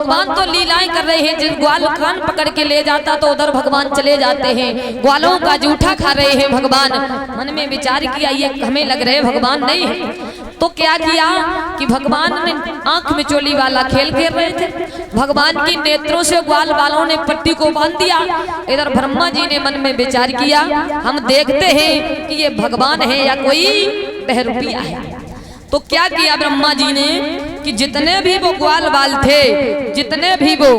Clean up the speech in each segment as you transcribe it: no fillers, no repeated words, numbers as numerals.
भगवान तो लीलाएं कर रहे हैं। जिस ग्वाल कान पकड़ के ले जाता तो उधर भगवान चले जाते हैं। ग्वालों का जूठा खा रहे हैं भगवान। मन में विचार किया ये हमें लग रहे भगवान नहीं है। तो क्या किया कि भगवान ने आंख में चोली वाला खेल खेल रहे थे। भगवान की नेत्रों से ग्वाल वालों ने पट्टी को बांध दिया। इधर ब्रह्मा जी ने मन में विचार किया हम देखते हैं कि ये भगवान है या कोई बहरूपिया है। तो क्या किया ब्रह्मा जी ने कि जितने भी वो ग्वाल बाल थे, जितने भी वो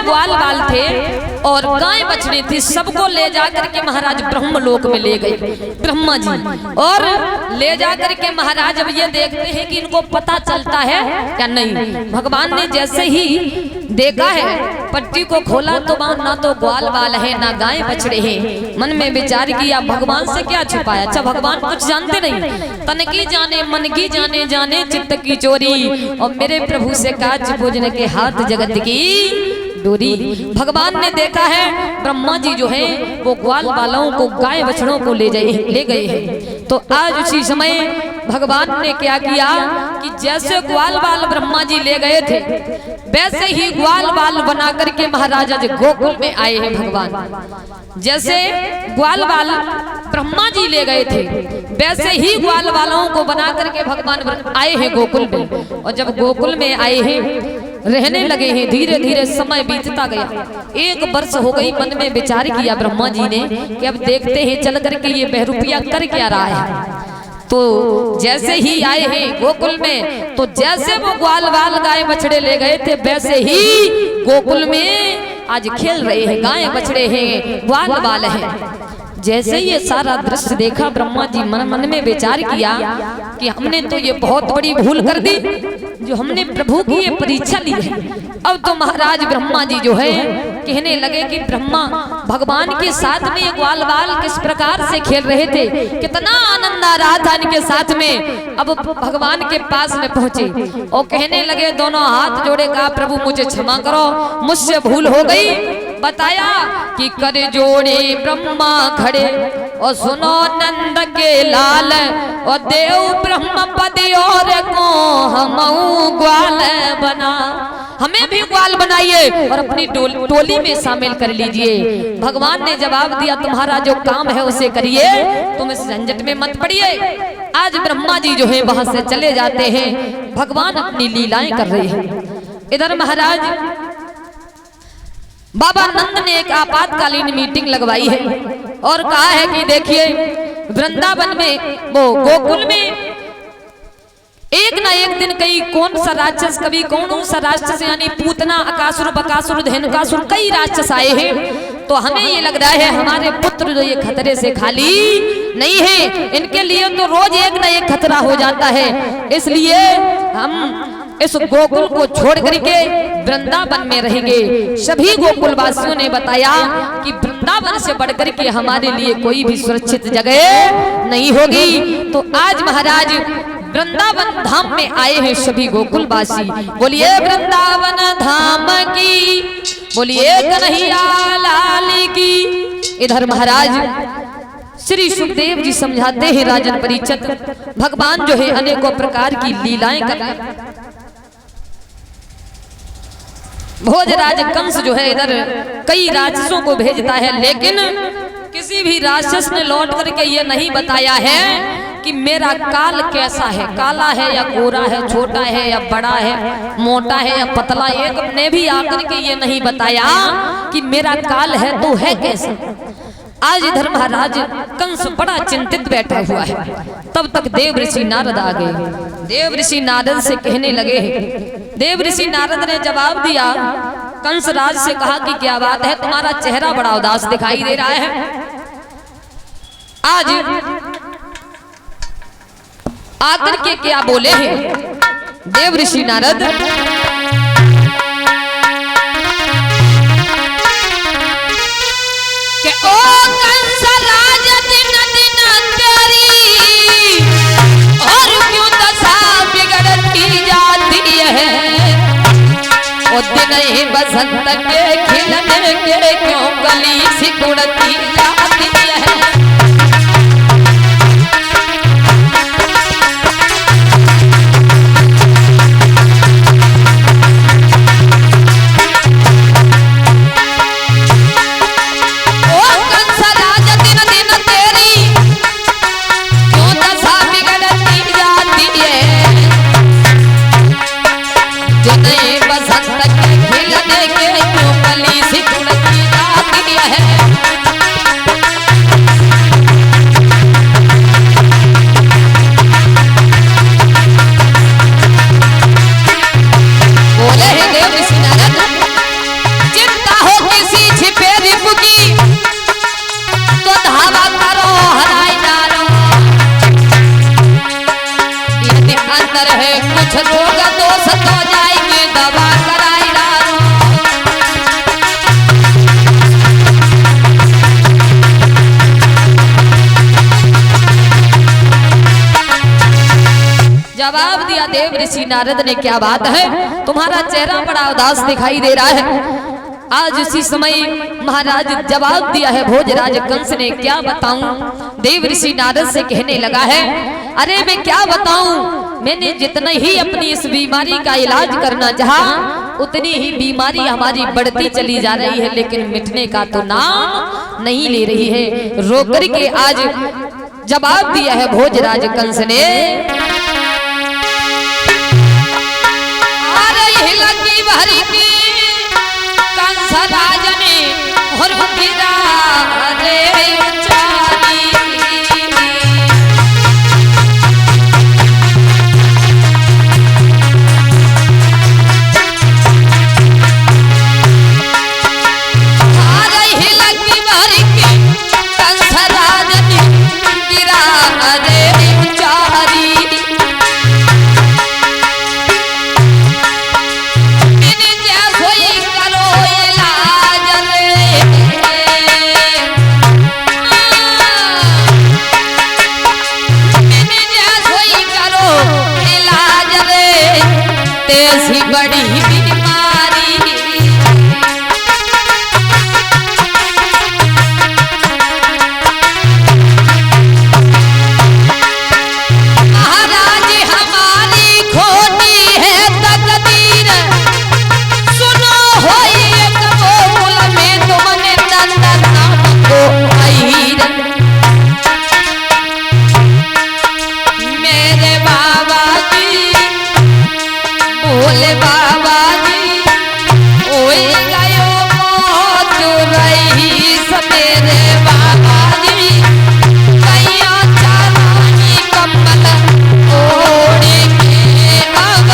ग्वाल बाल थे और गाय बछड़ी थी, सबको ले जाकर के महाराज ब्रह्मलोक में ले गए ब्रह्मा जी। और ले जाकर के महाराज अब ये देखते हैं कि इनको पता चलता है या नहीं। भगवान ने जैसे ही देखा है पट्टी को खोला तो ना तो ग्वाल बाल है ना गाय बछड़े हैं। मन में विचार किया भगवान से क्या छुपाया। अच्छा भगवान कुछ जानते नहीं। तन की जाने मन की जाने, जाने चित्त की चोरी। और मेरे प्रभु से काज पूजने के हाथ जगत की दूरी। भगवान ने देखा है ब्रह्मा जी जो है वो ग्वाल बालों को गाय बछड़ों को ले गए हैं। तो आज उसी समय भगवान ने क्या किया कि जैसे ग्वाल बाल ब्रह्मा जी ले गए थे वैसे ही ग्वाल बाल बना करके महाराज आज गोकुल में आए हैं भगवान। जैसे ग्वाल बाल ब्रह्मा जी ले गए थे वैसे ही ग्वाल बालों को बना करके भगवान आए हैं गोकुल में। और जब गोकुल में आए हैं रहने लगे हैं, धीरे धीरे समय बीतता गया। 1 वर्ष हो गई। मन में विचार किया ब्रह्मा जी ने कि अब देखते हैं चल करके ये बहरूपिया कर क्या रहा है। तो जैसे ही आए हैं गोकुल में तो जैसे वो ग्वाल बाल गाय बछड़े ले गए थे वैसे ही गोकुल में आज खेल रहे हैं। गाय बछड़े हैं, ग्वाल बाल हैं। जैसे ये सारा दृश्य देखा ब्रह्मा जी मन में विचार किया कि हमने तो ये बहुत बड़ी भूल कर दी जो हमने प्रभु की ये परीक्षा ली है। अब तो महाराज ब्रह्मा जी जो है कहने लगे कि ब्रह्मा भगवान के साथ में ये ग्वाल बाल किस प्रकार से खेल रहे थे, कितना आनंद आ रहा था इनके साथ में। अब भगवान के पास में पहुंचे और कहने लगे दोनों हाथ जोड़े कहा प्रभु मुझे क्षमा करो, मुझसे भूल हो गई। बताया कि कर जोड़े ब्रह्मा खड़े और सुनो नंद के लाल और देव ब्रह्म पति और को हम ग्वाल बना। हमें भी ग्वाल बनाइए और अपनी टोली में शामिल कर लीजिए। भगवान ने जवाब दिया तुम्हारा जो काम है उसे करिए, तुम इस झंझट में मत पड़िए। आज ब्रह्मा जी जो है वहां से चले जाते हैं। भगवान अपनी लीलाएं कर रहे हैं। इधर महाराज बाबा नंद ने एक आपातकालीन मीटिंग लगवाई है और कहा है कि देखिए वृंदावन में वो गोकुल में एक ना एक दिन कई कौन सा राक्षस, कभी कौन सा राक्षस यानी पूतना, अकासुर, बकासुर, धेनुकासुर कई राक्षस आए हैं। तो हमें ये लग रहा है हमारे पुत्र जो ये खतरे से खाली नहीं है, इनके लिए तो रोज एक ना एक खतरा हो जाता है। इसलिए हम इस गोकुल को छोड़ करके वृंदावन में रहेंगे। सभी गोकुल वासियों ने बताया कि वृंदावन से बढ़कर के हमारे लिए कोई भी सुरक्षित जगह नहीं होगी। तो आज महाराज वृंदावन धाम में आए हैं सभी गोकुल वासी। बोलिए वृंदावन धाम की, बोलिए कन्हैया लाल की। इधर महाराज श्री सुखदेव जी समझाते हैं राजन परीक्षित भगवान जो है अनेकों प्रकार की लीलाएं कर रहे हैं। भोजराज कंस जो है इधर कई राक्षसों को भेजता है, लेकिन किसी भी राक्षस ने लौट करके ये नहीं बताया है कि मेरा काल कैसा है, काला है या गोरा है, छोटा है या बड़ा है, मोटा है या पतला। एक ने भी आकर के ये नहीं बताया कि मेरा काल है तो है कैसा। आज इधर महाराज कंस बड़ा चिंतित बैठा हुआ है। तब तक देव ऋषि नारद आ गए। देव ऋषि नारद से कहने लगे, देव ऋषि नारद ने जवाब दिया, कंस राज से कहा कि क्या बात है, तुम्हारा चेहरा बड़ा उदास दिखाई दे रहा है। आज आकर के क्या बोले हैं देव ऋषि नारद, कि ओ कंस राज दिन दिन तेरी और क्यों दशा बिगड़ती जाती है। ओ दिन ही बसंत के खिलने के क्यों गली सिकुड़ती जाती है। कुछ रोग दोष तो जाएंगे दवा कराई डालो। जवाब दिया देव ऋषि नारद ने, क्या बात है, तुम्हारा चेहरा बड़ा उदास दिखाई दे रहा है। आज उसी समय महाराज जवाब दिया है भोजराज कंस ने, क्या बताऊं। देव ऋषि नारद से कहने लगा है, अरे मैं क्या बताऊं, मैंने जितना ही अपनी इस बीमारी का इलाज करना चाहा उतनी ही बीमारी हमारी बढ़ती चली जा रही है, लेकिन मिटने का तो नाम नहीं ले रही है। रो करके आज जवाब दिया है भोजराज कंस ने, भरी की कंस राज ने और गिरा रे उचारी। हिल की भरी की कंस राज ने गिरा रे उचारी। बड़ी बीमारी महाराज हमारी खोटी है तकदीर, सुनो हो एक बोल में तुमने नंदन नाम को अहीर। मेरे बाबा जी बोले बाबा जी ओए गयो मौत रही समेरे बाबा जी। कैया चारानी कम्बल ओढ़ के अब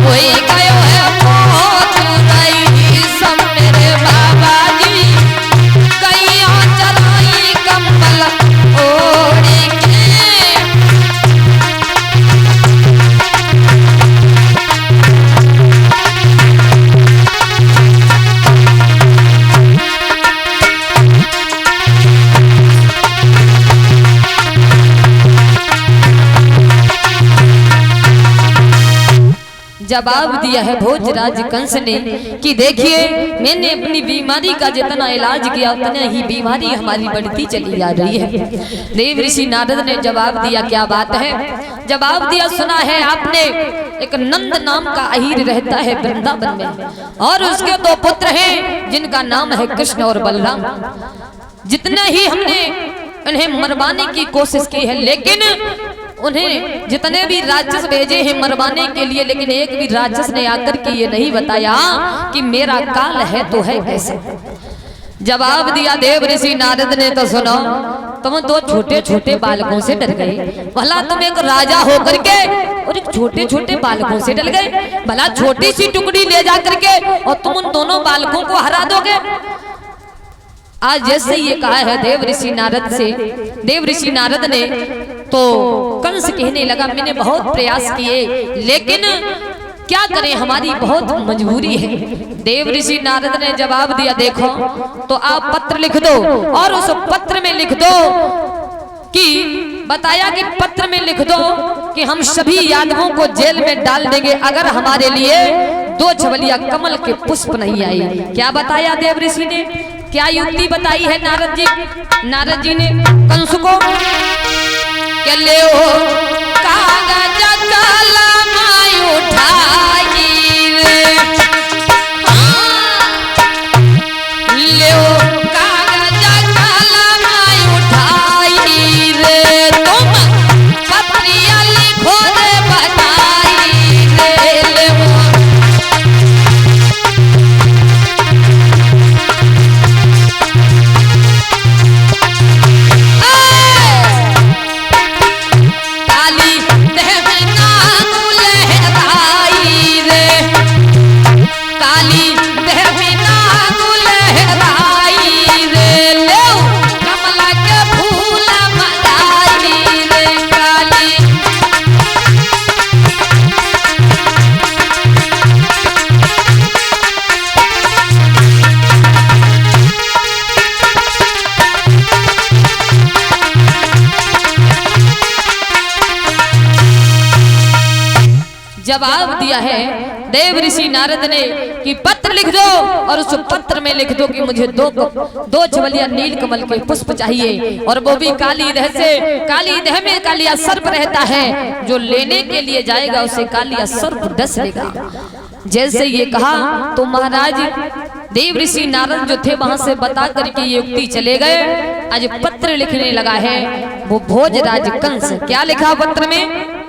ओए गयो है मौत रही समेरे बाबा जी। कैया चारानी कम्बल ओढ़ के। जवाब दिया है भोजराज कंस ने कि देखिए मैंने अपनी बीमारी का जितना इलाज किया उतना ही बीमारी हमारी बढ़ती चली जा रही है। देव ऋषि नारद ने जवाब दिया, क्या बात है। जवाब दिया, सुना है आपने एक नंद नाम का अहीर रहता है वृंदावन में और उसके दो पुत्र हैं जिनका नाम है कृष्ण और बलराम। जितने ही हमने उन्हें मरवाने की कोशिश की है, लेकिन उन्हें जितने भी राक्षस भेजे हैं मरवाने के लिए, लेकिन एक भी राक्षस ने आकर के ये नहीं बताया कि मेरा काल है तो है कैसे। जवाब दिया देव ऋषि नारद ने, तो सुनो, तुम दो छोटे छोटे बालकों से डर गए। भला तुम एक राजा होकर के और एक छोटे छोटे बालकों से डर गए। भला छोटी सी टुकड़ी ले जा करके और तुम उन दोनों बालकों को हरा दोगे। आज जैसे ये कहा है देव ऋषि नारद से, देव ऋषि नारद ने, तो कंस कहने लगा मैंने बहुत प्रयास किए लेकिन क्या करें, हमारी बहुत मजबूरी है। देव ऋषि नारद ने जवाब दिया, देखो तो आप पत्र लिख दो और उस पत्र में लिख दो कि बताया कि पत्र में लिख दो कि हम सभी यादवों को जेल में डाल देंगे अगर हमारे लिए 2 छबलिया कमल के पुष्प नहीं आई। क्या बताया देव ऋषि ने, क्या युक्ति बताई है नारद जी ने कंस को, के ले कागज कलम उठाई रे, ले कागज कलम उठाई रे, तुम पत्रियां लिखो रे बताई रे, ले जवाब दिया है देव ऋषि नारद ने कि पत्र लिख दो और उस पत्र में लिख दो कि मुझे दो चवलिया नील कमल के पुष्प चाहिए और वो भी काली दह से। काली दह में कालिया सर्प रहता है, जो लेने के लिए जाएगा उसे कालिया सर्प डस लेगा। जैसे ये कहा तो महाराज देव ऋषि नारद जो थे वहां से बता करके ये युक्ति चले गए। आज पत्र लिखने लगा है वो भोजराज कंस। क्या लिखा पत्र में?